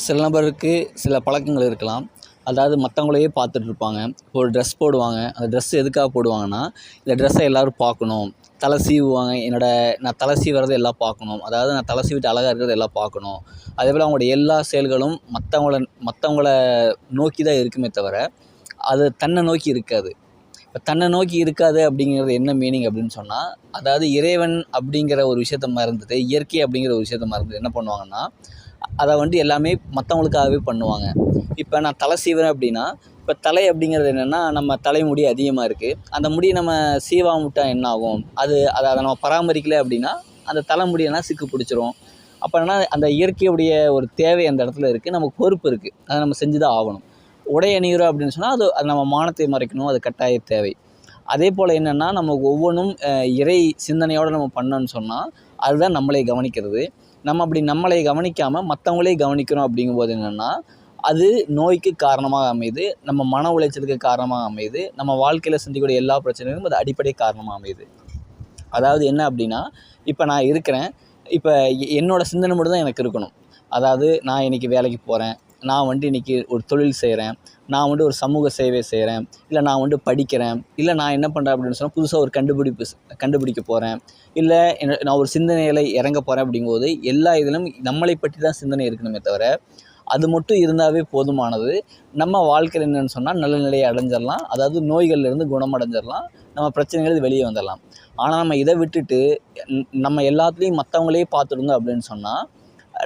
சில நபருக்கு சில பழக்கங்கள் இருக்கலாம். அதாவது மற்றவங்களையே பார்த்துட்ருப்பாங்க. ஒரு ட்ரெஸ் போடுவாங்க. அந்த ட்ரெஸ் எதுக்காக போடுவாங்கன்னா, இந்த ட்ரெஸ்ஸை எல்லோரும் பார்க்கணும். தலை சீவுவாங்க. நான் தலை சீவுறத எல்லாம் பார்க்கணும். அதாவது நான் தலை சீவிட்டு அழகா இருக்கிறத எல்லாம் பார்க்கணும். அதேபோல் அவங்களுடைய எல்லா செயல்களும் மற்றவங்கள நோக்கி தான் இருக்குமே தவிர, அது தன்னை நோக்கி இருக்காது. இப்போ தன்னை நோக்கி இருக்காது அப்படிங்கிறது என்ன மீனிங் அப்படின்னு சொன்னால், அதாவது இறைவன் அப்படிங்கிற ஒரு விஷயத்த மறந்துட்டு, இயற்கை அப்படிங்கிற ஒரு விஷயத்த மறந்துட்டு என்ன பண்ணுவாங்கன்னா, அதை எல்லாமே மற்றவங்களுக்காகவே பண்ணுவாங்க. இப்போ நான் தலை சீவுறேன் அப்படின்னா, இப்போ தலை அப்படிங்கிறது என்னென்னா, நம்ம தலைமுடி அதிகமாக இருக்குது. அந்த முடியை நம்ம சீவாம விட்டால் என்ன ஆகும்? அதை நம்ம பராமரிக்கலை அப்படின்னா, அந்த தலைமுடியெல்லாம் சிக்கு பிடிச்சிரும். அப்போ என்னன்னா, அந்த இயற்கையுடைய ஒரு தேவை அந்த இடத்துல இருக்குது. நமக்கு பொறுப்பு இருக்குது. அதை நம்ம செஞ்சு தான் ஆகணும். உடை அணிகிறோம் அப்படின்னு சொன்னால், அது நம்ம மானத்தை மறைக்கணும். அது கட்டாய தேவை. அதே போல் என்னென்னா, நம்ம ஒவ்வொன்றும் இறை சிந்தனையோடு நம்ம பண்ணோன்னு சொன்னால், அதுதான் நம்மளை கவனிக்கிறது. நம்ம அப்படி நம்மளை கவனிக்காமல் மற்றவங்களே கவனிக்கிறோம் அப்படிங்கும்போது என்னென்னா, அது நோய்க்கு காரணமாக அமையுது. நம்ம மன உளைச்சலுக்கு காரணமாக அமையுது. நம்ம வாழ்க்கையில் சந்திக்கக்கூடிய எல்லா பிரச்சனைகளும் அது அடிப்படை காரணமாக அமையுது. அதாவது என்ன அப்படின்னா, இப்போ நான் இருக்கிறேன். இப்போ என்னோடய சிந்தனை மட்டும் தான் எனக்கு இருக்கணும். அதாவது நான் இன்றைக்கி வேலைக்கு போகிறேன். நான் இன்றைக்கி ஒரு தொழில் செய்கிறேன். நான் ஒரு சமூக சேவை செய்கிறேன். இல்லை நான் படிக்கிறேன். இல்லை நான் என்ன பண்ணுறேன் அப்படின்னு சொன்னால், புதுசாக ஒரு கண்டுபிடிக்க போகிறேன். இல்லை நான் ஒரு சிந்தனையில் இறங்க போகிறேன் அப்படிங்கும்போது, எல்லா இதிலும் நம்மளை பற்றி தான் சிந்தனை இருக்கணுமே தவிர, அது மட்டும் இருந்தாவே போதுமானது. நம்ம வாழ்க்கையில் என்னென்னு சொன்னால், நல்ல நிலையை அடைஞ்சிடலாம். அதாவது நோய்கள்லேருந்து குணமடைஞ்சிடலாம். நம்ம பிரச்சனைகள் வெளியே வந்துடலாம். ஆனால் நம்ம இதை விட்டுட்டு நம்ம எல்லாத்துலேயும் மற்றவங்களே பார்த்துருந்தோம் அப்படின்னு சொன்னால்,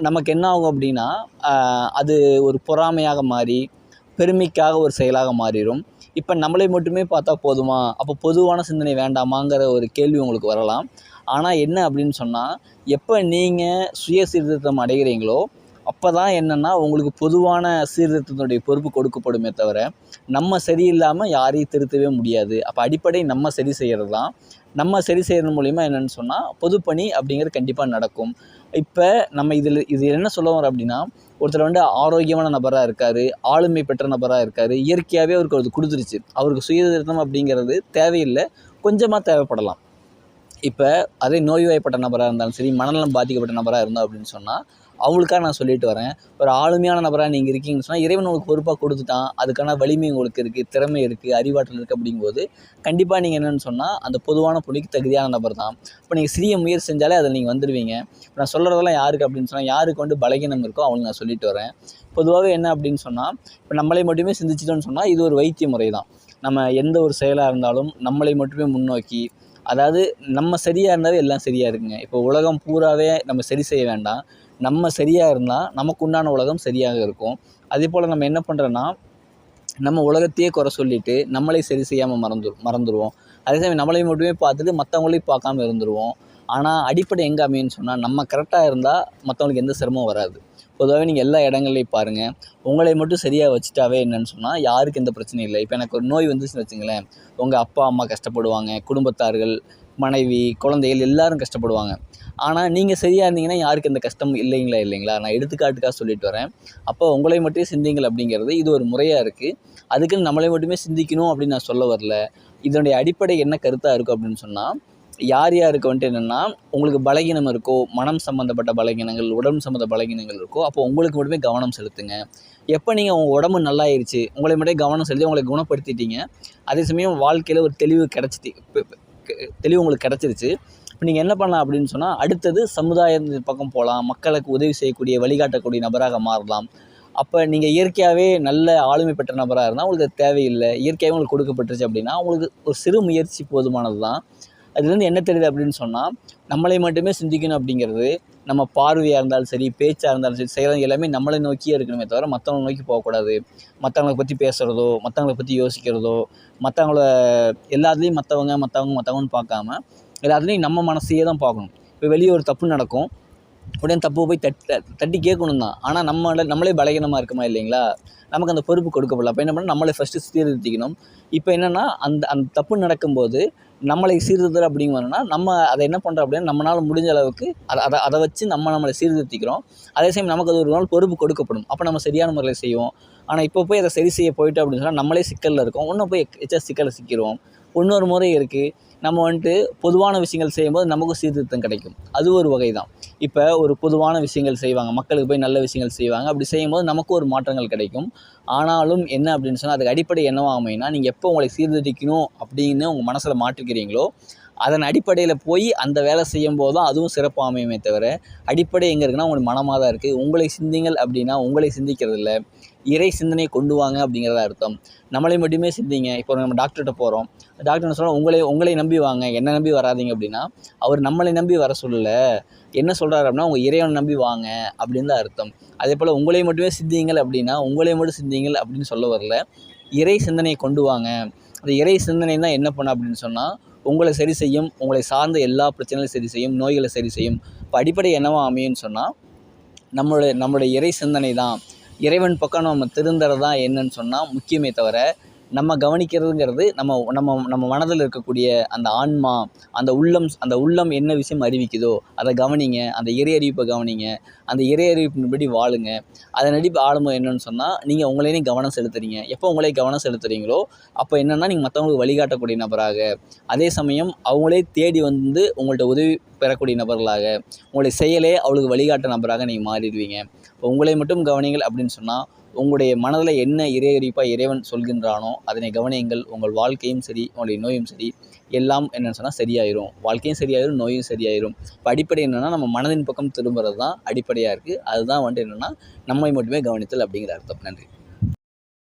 நமக்கு என்ன ஆகும் அப்படின்னா, அது ஒரு பொறாமையாக மாறி பெருமைக்காக ஒரு செயலாக மாறிடும். இப்போ நம்மளை மட்டுமே பார்த்தா போதுமா? அப்போ பொதுவான சிந்தனை வேண்டாமாங்கிற ஒரு கேள்வி உங்களுக்கு வரலாம். ஆனால் என்ன அப்படின்னு சொன்னால், எப்போ நீங்கள் சுய சீர்திருத்தம் அடைகிறீங்களோ, அப்போ தான் என்னென்னா உங்களுக்கு பொதுவான சீர்திருத்தத்தினுடைய பொறுப்பு கொடுக்கப்படுமே தவிர, நம்ம சரியில்லாமல் யாரையும் திருத்தவே முடியாது. அப்போ அடிப்படை நம்ம சரி செய்கிறது தான். நம்ம சரி செய்கிறது மூலிமா என்னென்னு சொன்னால், பொதுப்பணி அப்படிங்கிறது கண்டிப்பாக நடக்கும். இப்போ நம்ம இது என்ன சொல்ல வரோம் அப்படின்னா, ஒருத்தர் ஆரோக்கியமான நபராக இருக்கார், ஆளுமை பெற்ற நபராக இருக்கார், இயற்கையாகவே அவருக்கு அது கொடுத்துருச்சு. அவருக்கு சுயதிருத்தம் அப்படிங்கிறது தேவையில்லை, கொஞ்சமாக தேவைப்படலாம். இப்போ அதே நோய்வாய்ப்பட்ட நபராக இருந்தாலும் சரி, மனநலம் பாதிக்கப்பட்ட நபராக இருந்தோம் அப்படின்னு சொன்னால், அவங்களுக்காக நான் சொல்லிட்டு வரேன். ஒரு ஆளுமையான நபராக நீங்கள் இருக்கீங்கன்னு சொன்னால், இறைவன் உங்களுக்கு பொறுப்பாக கொடுத்துட்டான். அதுக்கான வலிமை உங்களுக்கு இருக்குது, திறமை இருக்குது, அறிவாற்றல் இருக்குது. அப்படிங்கும்போது கண்டிப்பாக நீங்கள் என்னென்னு சொன்னால், அந்த பொதுவான பணிக்கு தகுதியான நபர் தான். இப்போ நீங்கள் சிறிய முயற்சி செஞ்சாலே அதில் நீங்கள் வந்துடுவீங்க. இப்போ நான் சொல்கிறதெல்லாம் யாருக்கு அப்படின்னு சொன்னால், யாருக்கு பலகீனம் இருக்கோ அவங்களுக்கு நான் சொல்லிட்டு வரேன். பொதுவாகவே என்ன அப்படின்னு சொன்னால், இப்போ நம்மளை மட்டுமே சிந்திச்சிட்டோன்னு சொன்னால், இது ஒரு வைத்திய முறை தான். நம்ம எந்த ஒரு செயலாக இருந்தாலும் நம்மளை மட்டுமே முன்னோக்கி, அதாவது நம்ம சரியாக இருந்தாவே எல்லாம் சரியாக இருக்குங்க. இப்போ உலகம் பூராவே நம்ம சரி செய்ய வேண்டாம். நம்ம சரியாக இருந்தால் நமக்கு உண்டான உலகம் சரியாக இருக்கும். அதே போல் நம்ம என்ன பண்ணுறோன்னா, நம்ம உலகத்தையே குறை சொல்லிவிட்டு நம்மளை சரி செய்யாமல் மறந்துடுவோம். அதே சமயம் நம்மளை மட்டுமே பார்த்துட்டு மற்றவங்களையும் பார்க்காம இருந்துருவோம். ஆனால் அடிப்படை எங்கே அமையுன்னு சொன்னால், நம்ம கரெக்டாக இருந்தால் மற்றவங்களுக்கு எந்த சிரமமும் வராது. பொதுவாகவே நீங்கள் எல்லா இடங்கள்லையும் பாருங்கள், உங்களை மட்டும் சரியாக வச்சுட்டாவே என்னென்னு சொன்னால் யாருக்கு எந்த பிரச்சனையும் இல்லை. இப்போ எனக்கு ஒரு நோய் வந்துச்சுன்னு வச்சுங்களேன், உங்கள் அப்பா அம்மா கஷ்டப்படுவாங்க, குடும்பத்தார்கள், மனைவி, குழந்தைகள் எல்லோரும் கஷ்டப்படுவாங்க. ஆனால் நீங்கள் சரியாக இருந்தீங்கன்னா யாருக்கு எந்த கஷ்டமும் இல்லைங்களா? நான் எடுத்துக்காட்டுக்காக சொல்லிட்டு வரேன். அப்போ உங்களை மட்டுமே சிந்திங்கள் அப்படிங்கிறது இது ஒரு முறையாக இருக்குது. அதுக்குன்னு நம்மளை மட்டுமே சிந்திக்கணும் அப்படின்னு நான் சொல்ல வரல. இதனுடைய அடிப்படை என்ன கருத்தாக இருக்கும் அப்படின்னு சொன்னால், யாருக்கு என்னென்னா, உங்களுக்கு பலகீனம் இருக்கோ, மனம் சம்மந்தப்பட்ட பலகீனங்கள், உடம்பு சம்மந்த பலகீனங்கள் இருக்கோ, அப்போ உங்களுக்கு மட்டுமே கவனம் செலுத்துங்க. எப்போ நீங்கள் உங்கள் உடம்பு நல்லாயிருச்சு, உங்களை மட்டும் கவனம் செலுத்தி உங்களை குணப்படுத்திட்டீங்க, அதே சமயம் வாழ்க்கையில் ஒரு தெளிவு உங்களுக்கு கிடச்சிருச்சு. இப்போ நீங்கள் என்ன பண்ணலாம் அப்படின்னு சொன்னால், அடுத்தது சமுதாயத்தின் பக்கம் போகலாம், மக்களுக்கு உதவி செய்யக்கூடிய வழிகாட்டக்கூடிய நபராக மாறலாம். அப்போ நீங்கள் இயற்கையாகவே நல்ல ஆளுமை பெற்ற நபராக இருந்தால் உங்களுக்கு தேவையில்லை, இயற்கையாகவே உங்களுக்கு கொடுக்கப்பட்டுருச்சு அப்படின்னா உங்களுக்கு ஒரு சிறு முயற்சி போதுமானது தான். அதுலேருந்து என்ன தெரியுது அப்படின்னு சொன்னால், நம்மளை மட்டுமே சிந்திக்கணும் அப்படிங்கிறது நம்ம பார்வையாக இருந்தாலும் சரி, பேச்சாக இருந்தாலும் சரி, செய்கிறது எல்லாமே நம்மளை நோக்கியே இருக்கணுமே தவிர மற்றவங்களை நோக்கி போகக்கூடாது. மற்றவங்களை பற்றி பேசுகிறதோ, மற்றவங்களை பற்றி யோசிக்கிறதோ, மற்றவங்கள எல்லாத்துலேயும் மற்றவங்கன்னு பார்க்காம எல்லாத்துலேயும் நம்ம மனசையே தான் பார்க்கணும். இப்போ வெளியே ஒரு தப்பு நடக்கும், உடனே தப்பு போய் தட்டி கேட்கணும் தான். ஆனால் நம்மளே பலகீனமாக இருக்குமா இல்லைங்களா? நமக்கு அந்த பொறுப்பு கொடுக்கப்படல. அப்போ என்ன பண்ணணும், நம்மளை ஃபஸ்ட்டு சீர்திருத்திக்கணும். இப்போ என்னென்னா, அந்த தப்பு நடக்கும்போது நம்மளை சீர்திருத்தல் அப்படிங்கன்னா, நம்ம அதை என்ன பண்ணுறோம் அப்படின்னா, நம்மளால் முடிஞ்ச அளவுக்கு அதை வச்சு நம்மளை சீர்திருத்திக்கிறோம். அதே சமயம் நமக்கு அது ஒரு நாள் பொறுப்பு கொடுக்கப்படும். அப்போ நம்ம சரியான முறையில் செய்வோம். ஆனால் இப்போ போய் அதை சரி செய்ய போயிட்டோம் அப்படின்னு சொன்னால் நம்மளே சிக்கலில் இருக்கோம். இன்னும் போய் சிக்கலில் சிக்கிடுவோம். இன்னொரு முறை இருக்குது, நம்ம வந்துட்டு பொதுவான விஷயங்கள் செய்யும்போது நமக்கும் சீர்திருத்தம் கிடைக்கும். அது ஒரு வகை தான். இப்போ ஒரு பொதுவான விஷயங்கள் செய்வாங்க, மக்களுக்கு போய் நல்ல விஷயங்கள் செய்வாங்க. அப்படி செய்யும்போது நமக்கும் ஒரு மாற்றங்கள் கிடைக்கும். ஆனாலும் என்ன அப்படின்னு சொன்னால் அதுக்கு அடிப்படை என்னவா அமையும்னா, நீங்கள் எப்போ உங்களை சீர்திருத்திக்கணும் அப்படின்னு உங்கள் மனசில் மாற்றிக்கிறீங்களோ அதன் அடிப்படையில் போய் அந்த வேலை செய்யும்போது தான் அதுவும் சிறப்பாக அமையுமே தவிர, அடிப்படை எங்கே இருக்குன்னா உங்களுடைய மனமாக தான் இருக்குது. உங்களை சிந்திங்கள் அப்படின்னா உங்களை சிந்திக்கிறது இல்லை, இறை சிந்தனையை கொண்டு வாங்க அப்படிங்கிறதா அர்த்தம். நம்மளை மட்டுமே சிந்திங்க. இப்போ நம்ம டாக்டர்கிட்ட போகிறோம், டாக்டர் என்ன சொல்கிறோம், உங்களை நம்பி வாங்க, என்னை நம்பி வராதிங்க அப்படின்னா, அவர் நம்மளை நம்பி வர சொல்லலை. என்ன சொல்கிறாரு அப்படின்னா, உங்கள் இறைவனை நம்பி வாங்க அப்படின்னு தான் அர்த்தம். அதே போல் உங்களை மட்டுமே சிந்திங்கள் அப்படின்னா, உங்களை மட்டும் சிந்திங்கள் அப்படின்னு சொல்ல வரல, இறை சிந்தனையை கொண்டு வாங்க. அந்த இறை சிந்தனை தான் என்ன பண்ண அப்படின்னு சொன்னால், உங்களை சரி செய்யும், உங்களை சார்ந்த எல்லா பிரச்சனைகளையும் சரி செய்யும், நோய்களை சரி செய்யும். இப்போ அடிப்படை என்னவா அமையும்னு சொன்னால், நம்மளுடைய இறை சிந்தனை தான். இறைவன் பக்கம் நம்ம திருந்துறது தான் என்னன்னு சொன்னால் முக்கியமே தவிர, நம்ம கவனிக்கிறதுங்கிறது நம்ம நம்ம நம்ம மனதில் இருக்கக்கூடிய அந்த ஆன்மா, அந்த உள்ளம் என்ன விஷயம் அறிவிக்குதோ அதை கவனிங்க. அந்த இறை அறிவிப்பை கவனிங்க. அந்த இறை அறிவிப்பின்படி வாழுங்க. அதன் ஆளும்போது என்னென்னு சொன்னால், நீங்கள் உங்களையே கவனம் செலுத்துறீங்க. எப்போ உங்களே கவனம் செலுத்துறீங்களோ அப்போ என்னென்னா, நீங்கள் மற்றவங்களுக்கு வழிகாட்டக்கூடிய நபராக, அதே சமயம் அவங்களே தேடி வந்து உங்கள்கிட்ட உதவி பெறக்கூடிய நபர்களாக, உங்களுடைய செயலே அவளுக்கு வழிகாட்ட நபராக நீங்கள் மாறிடுவீங்க. இப்போ உங்களை மட்டும் கவனிங்கள் அப்படின்னு சொன்னால், உங்களுடைய மனதில் என்ன இறையறிவிப்பாக இறைவன் சொல்கின்றானோ அதனை கவனியுங்கள். உங்கள் வாழ்க்கையும் சரி, உங்களுடைய நோயும் சரி, எல்லாம் என்னென்னு சொன்னால் சரியாயிரும். வாழ்க்கையும் சரியாயிரும், நோயும் சரியாயிரும். இப்போ அடிப்படை என்னென்னா, நம்ம மனதின் பக்கம் திரும்புறது தான் அடிப்படையாக இருக்குது. அதுதான் வந்துட்டு என்னென்னா, நம்மை மட்டுமே கவனித்தல் அப்படிங்கிற அர்த்தம். நன்றி.